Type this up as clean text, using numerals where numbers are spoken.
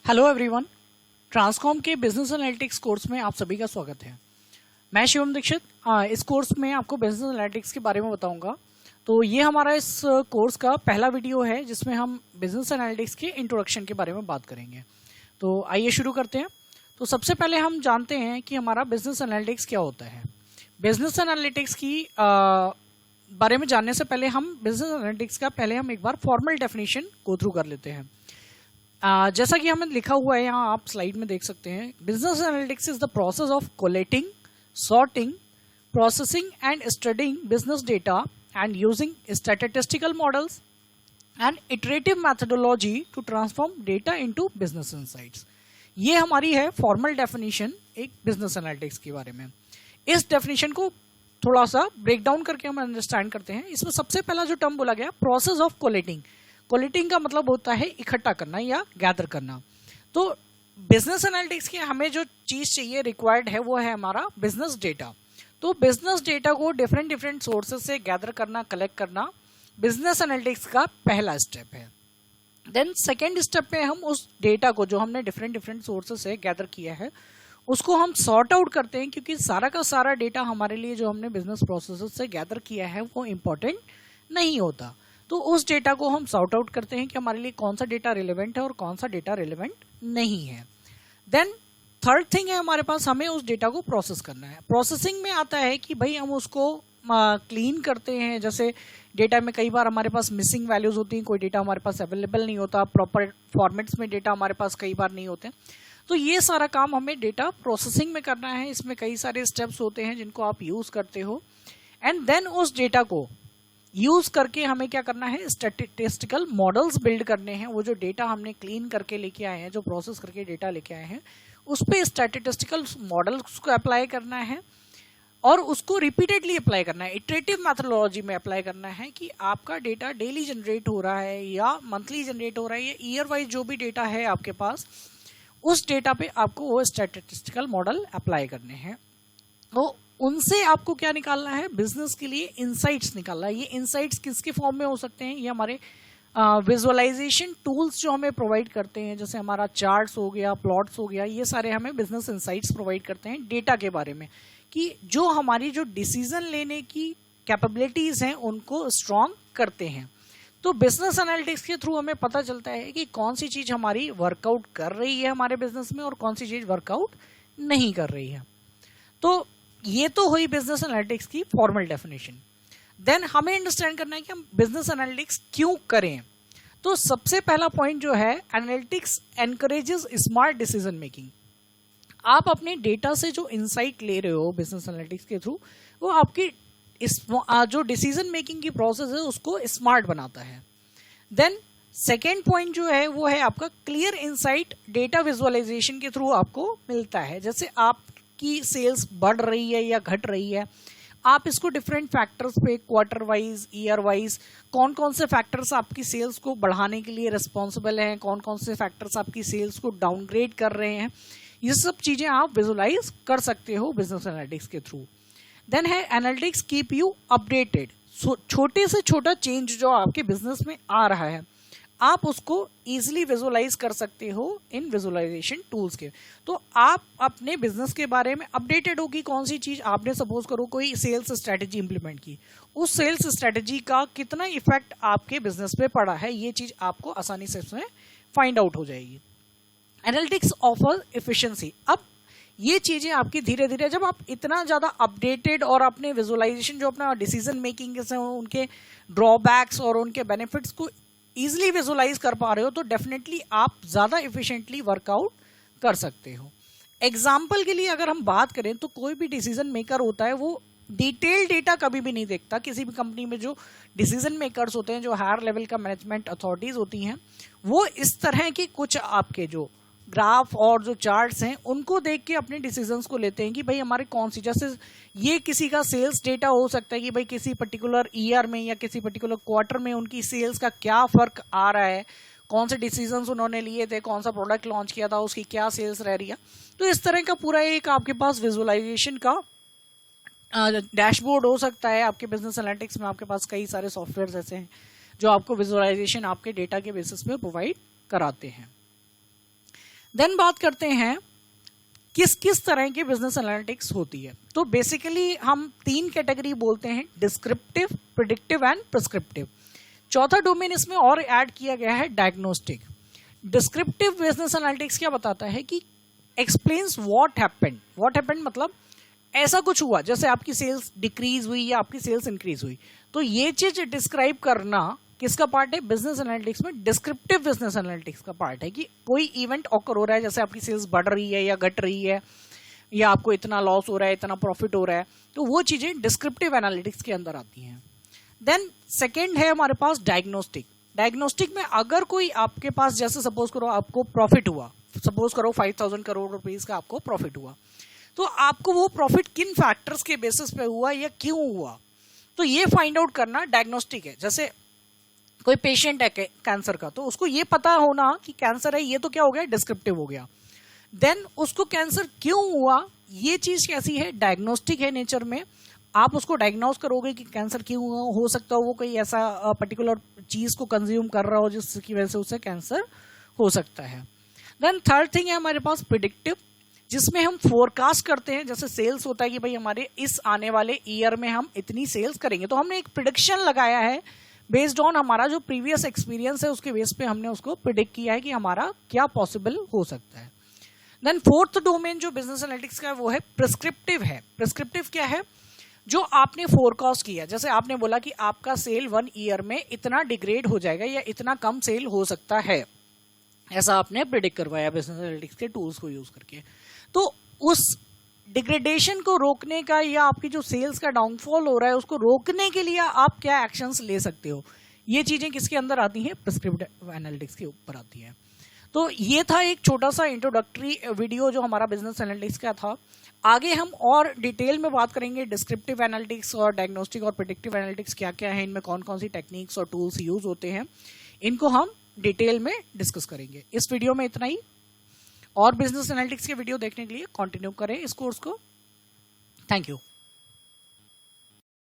Hello everyone, ट्रांसकॉम के business analytics course में आप सभी का स्वागत है। मैं शिवम दीक्षित इस कोर्स में आपको बिजनेस एनालिटिक्स के बारे में बताऊंगा। तो ये हमारा इस कोर्स का पहला वीडियो है जिसमें हम बिजनेस एनालिटिक्स के इंट्रोडक्शन के बारे में बात करेंगे। तो आइए शुरू करते हैं। तो सबसे पहले हम जानते हैं कि हमारा बिजनेस एनालिटिक्स क्या होता है। बिजनेस एनालिटिक्स की बारे में जानने से पहले हम बिजनेस एनालिटिक्स का हम एक बार फॉर्मल डेफिनेशन गो थ्रू कर लेते हैं। जैसा कि हमें लिखा हुआ है यहाँ, आप स्लाइड में देख सकते हैं। Business analytics is the process of collecting, sorting, processing and studying business data and using statistical models and iterative methodology to transform data into business insights. ये हमारी है फॉर्मल डेफिनेशन एक बिजनेस एनालिटिक्स के बारे में। इस डेफिनेशन को थोड़ा सा ब्रेक डाउन करके हम अंडरस्टैंड करते हैं। इसमें सबसे पहला जो टर्म बोला गया, प्रोसेस ऑफ कोलेक्टिंग। कोलेक्टिंग का मतलब होता है इकट्ठा करना या गैदर करना। तो बिजनेस एनालिटिक्स की हमें जो चीज चाहिए, रिक्वायर्ड है, वो है हमारा बिजनेस डेटा। तो बिजनेस डेटा को डिफरेंट सोर्सेज से गैदर करना, कलेक्ट करना बिजनेस एनालिटिक्स का पहला स्टेप है। देन सेकेंड स्टेप में हम उस डेटा को जो हमने डिफरेंट सोर्सेज से गैदर किया है उसको हम सॉर्ट आउट करते हैं, क्योंकि सारा का सारा डेटा हमारे लिए जो हमने बिजनेस प्रोसेस से गैदर किया है वो इम्पोर्टेंट नहीं होता। तो उस डेटा को हम सॉर्ट आउट करते हैं कि हमारे लिए कौन सा डेटा रिलेवेंट है और कौन सा डेटा रिलेवेंट नहीं है। देन थर्ड थिंग है हमारे पास, हमें उस डेटा को प्रोसेस करना है। प्रोसेसिंग में आता है कि भाई हम उसको क्लीन करते हैं। जैसे डेटा में कई बार हमारे पास मिसिंग वैल्यूज होती हैं, कोई डेटा हमारे पास अवेलेबल नहीं होता, प्रॉपर फॉर्मेट्स में डेटा हमारे पास कई बार नहीं होते। तो ये सारा काम हमें डेटा प्रोसेसिंग में करना है। इसमें कई सारे स्टेप्स होते हैं जिनको आप यूज करते हो। एंड देन उस डेटा को यूज करके हमें क्या करना है, स्टैटिस्टिकल मॉडल्स बिल्ड करने हैं। वो जो डेटा हमने क्लीन करके लेके आए हैं, जो प्रोसेस करके डेटा लेके आए हैं, उस पर स्टैटिस्टिकल मॉडल्स को अप्लाई करना है और उसको रिपीटेडली अप्लाई करना है, इटरेटिव मैथडोलॉजी में अप्लाई करना है कि आपका डेटा डेली जनरेट हो रहा है या मंथली जनरेट हो रहा है या ईयर वाइज जो भी डेटा है आपके पास, उस डेटा पे आपको वो स्टैटिस्टिकल मॉडल अप्लाई करने हैं। तो उनसे आपको क्या निकालना है, बिजनेस के लिए इनसाइट्स निकालना है। ये इनसाइट्स किसके फॉर्म में हो सकते हैं, ये हमारे विजुअलाइजेशन टूल्स जो हमें प्रोवाइड करते हैं, जैसे हमारा चार्ट्स हो गया, प्लॉट्स हो गया, ये सारे हमें बिजनेस इनसाइट्स प्रोवाइड करते हैं डेटा के बारे में, कि जो हमारी जो डिसीजन लेने की कैपेबिलिटीज हैं उनको स्ट्रॉन्ग करते हैं। तो बिजनेस एनालिटिक्स के थ्रू हमें पता चलता है कि कौन सी चीज हमारी वर्कआउट कर रही है हमारे बिजनेस में और कौन सी चीज वर्कआउट नहीं कर रही है। तो ये तो हुई बिजनेस एनालिटिक्स की फॉर्मल डेफिनेशन। देन हमें अंडरस्टैंड करना है कि हम बिजनेस एनालिटिक्स क्यों करें। तो सबसे पहला पॉइंट जो है, analytics encourages smart decision making. आप अपने डेटा से जो इनसाइट ले रहे हो बिजनेस एनालिटिक्स के थ्रू, वो आपकी जो डिसीजन मेकिंग की प्रोसेस है उसको स्मार्ट बनाता है। देन सेकेंड पॉइंट जो है वो है आपका क्लियर इनसाइट डेटा विजुअलाइजेशन के थ्रू आपको मिलता है। जैसे आप की सेल्स बढ़ रही है या घट रही है, आप इसको डिफरेंट फैक्टर्स पे क्वार्टर वाइज, ईयर वाइज, कौन कौन से फैक्टर्स आपकी सेल्स को बढ़ाने के लिए रिस्पॉन्सिबल हैं, कौन कौन से फैक्टर्स आपकी सेल्स को डाउनग्रेड कर रहे हैं, ये सब चीजें आप विजुअलाइज कर सकते हो बिजनेस एनालिटिक्स के थ्रू। देन है एनालिटिक्स कीप यू अपडेटेड। छोटे से छोटा चेंज जो आपके बिजनेस में आ रहा है आप उसको इजीली विजुअलाइज कर सकते हो इन विजुअलाइजेशन टूल्स के। तो आप अपने बिजनेस के बारे में अपडेटेड हो कि कौन सी चीज आपने, सपोज करो कोई सेल्स स्ट्रेटेजी इंप्लीमेंट की, उस सेल्स स्ट्रेटेजी का कितना इफेक्ट आपके बिजनेस पे पड़ा है, ये चीज आपको आसानी से इसमें फाइंड आउट हो जाएगी। Analytics offer efficiency. अब ये चीजें आपकी धीरे धीरे, जब आप इतना ज्यादा अपडेटेड और अपने विजुअलाइजेशन जो अपना डिसीजन मेकिंग से उनके ड्रॉबैक्स और उनके बेनिफिट्स को इजिली विजुअलाइज कर पा रहे हो, तो डेफिनेटली आप ज्यादा इफिशिएंटली वर्कआउट कर सकते हो। एग्जाम्पल के लिए अगर हम बात करें तो कोई भी डिसीजन मेकर होता है वो डिटेल डेटा कभी भी नहीं देखता। किसी भी कंपनी में जो डिसीजन मेकर्स होते हैं, जो हायर लेवल का मैनेजमेंट अथॉरिटीज होती हैं, वो इस तरह की कुछ आपके जो ग्राफ और जो चार्ट्स हैं उनको देख के अपने डिसीजंस को लेते हैं कि भाई हमारे कौन सी, जैसे ये किसी का सेल्स डेटा हो सकता है कि भाई किसी पर्टिकुलर ईयर में या किसी पर्टिकुलर क्वार्टर में उनकी सेल्स का क्या फर्क आ रहा है, कौन से डिसीजंस उन्होंने लिए थे, कौन सा प्रोडक्ट लॉन्च किया था, उसकी क्या सेल्स रह रही है। तो इस तरह का पूरा एक आपके पास विजुअलाइजेशन का डैशबोर्ड हो सकता है। आपके बिजनेस एनालिटिक्स में आपके पास कई सारे सॉफ्टवेयर ऐसे हैं जो आपको विजुअलाइजेशन आपके डेटा के बेसिस पे प्रोवाइड कराते हैं। देन बात करते हैं किस किस तरह की बिजनेस एनालिटिक्स होती है। तो बेसिकली हम 3 कैटेगरी बोलते हैं, डिस्क्रिप्टिव, प्रिडिक्टिव एंड प्रिस्क्रिप्टिव। चौथा डोमेन इसमें और ऐड किया गया है, डायग्नोस्टिक। डिस्क्रिप्टिव बिजनेस एनालिटिक्स क्या बताता है कि एक्सप्लेन्स व्हाट हैपेंड मतलब ऐसा कुछ हुआ, जैसे आपकी सेल्स डिक्रीज हुई या आपकी सेल्स इंक्रीज हुई, तो ये चीज डिस्क्राइब करना किसका पार्ट है, बिजनेस एनालिटिक्स में डिस्क्रिप्टिव बिजनेस एनालिटिक्स का पार्ट है। कि कोई इवेंट ऑकर हो रहा है, जैसे आपकी सेल्स बढ़ रही है या घट रही है, या आपको इतना लॉस हो रहा है, इतना प्रॉफिट हो रहा है, तो वो चीजें डिस्क्रिप्टिव एनालिटिक्स के अंदर आती हैं। देन सेकेंड है हमारे पास डायग्नोस्टिक। डायग्नोस्टिक में अगर कोई आपके पास, जैसे सपोज करो आपको प्रॉफिट हुआ, सपोज करो 5,000 करोड़ रुपीज का आपको प्रॉफिट हुआ, तो आपको वो प्रॉफिट किन फैक्टर्स के बेसिस पे हुआ या क्यों हुआ, तो ये फाइंड आउट करना डायग्नोस्टिक है। जैसे कोई पेशेंट है कैंसर का, तो उसको ये पता होना कि कैंसर है, ये तो क्या हो गया, डिस्क्रिप्टिव हो गया। देन उसको कैंसर क्यों हुआ, ये चीज कैसी है, डायग्नोस्टिक है नेचर में। आप उसको डायग्नोज करोगे कि कैंसर क्यों हुआ, हो सकता है वो कोई ऐसा पर्टिकुलर चीज को कंज्यूम कर रहा हो जिसकी वजह से उसे कैंसर हो सकता है। देन थर्ड थिंग है हमारे पास प्रिडिक्टिव, जिसमें हम फोरकास्ट करते हैं। जैसे सेल्स होता है कि भाई हमारे इस आने वाले ईयर में हम इतनी सेल्स करेंगे, तो हमने एक प्रिडिक्शन लगाया है बेस्ड ऑन हमारा जो प्रीवियस एक्सपीरियंस है, उसके बेस पे हमने उसको प्रिडिक्ट किया है कि हमारा क्या पॉसिबल हो सकता है। देन फोर्थ डोमेन जो बिजनेस एनालिटिक्स का है वो है प्रिस्क्रिप्टिव है। प्रिस्क्रिप्टिव क्या है, जो आपने फोरकास्ट किया, जैसे आपने बोला कि आपका सेल 1 ईयर में इतना डिग्रेड हो जाएगा या इतना कम सेल हो सकता है, ऐसा आपने प्रिडिक्ट करवाया बिजनेस एनालिटिक्स के टूल्स को यूज करके। तो उस डिग्रेडेशन को रोकने का या आपकी जो सेल्स का डाउनफॉल हो रहा है उसको रोकने के लिए आप क्या एक्शंस ले सकते हो, ये चीजें किसके अंदर आती हैं, प्रिस्क्रिप्टिव एनालिटिक्स के ऊपर आती हैं। तो ये था एक छोटा सा इंट्रोडक्टरी वीडियो जो हमारा बिजनेस एनालिटिक्स का था। आगे हम और डिटेल में बात करेंगे डिस्क्रिप्टिव एनालिटिक्स और डायग्नोस्टिक और प्रेडिक्टिव एनालिटिक्स क्या क्या है, इनमें कौन कौन सी टेक्निक्स और टूल्स यूज होते हैं, इनको हम डिटेल में डिस्कस करेंगे। इस वीडियो में इतना ही। और बिजनेस एनालिटिक्स के वीडियो देखने के लिए कंटिन्यू करें इस कोर्स को। Thank you.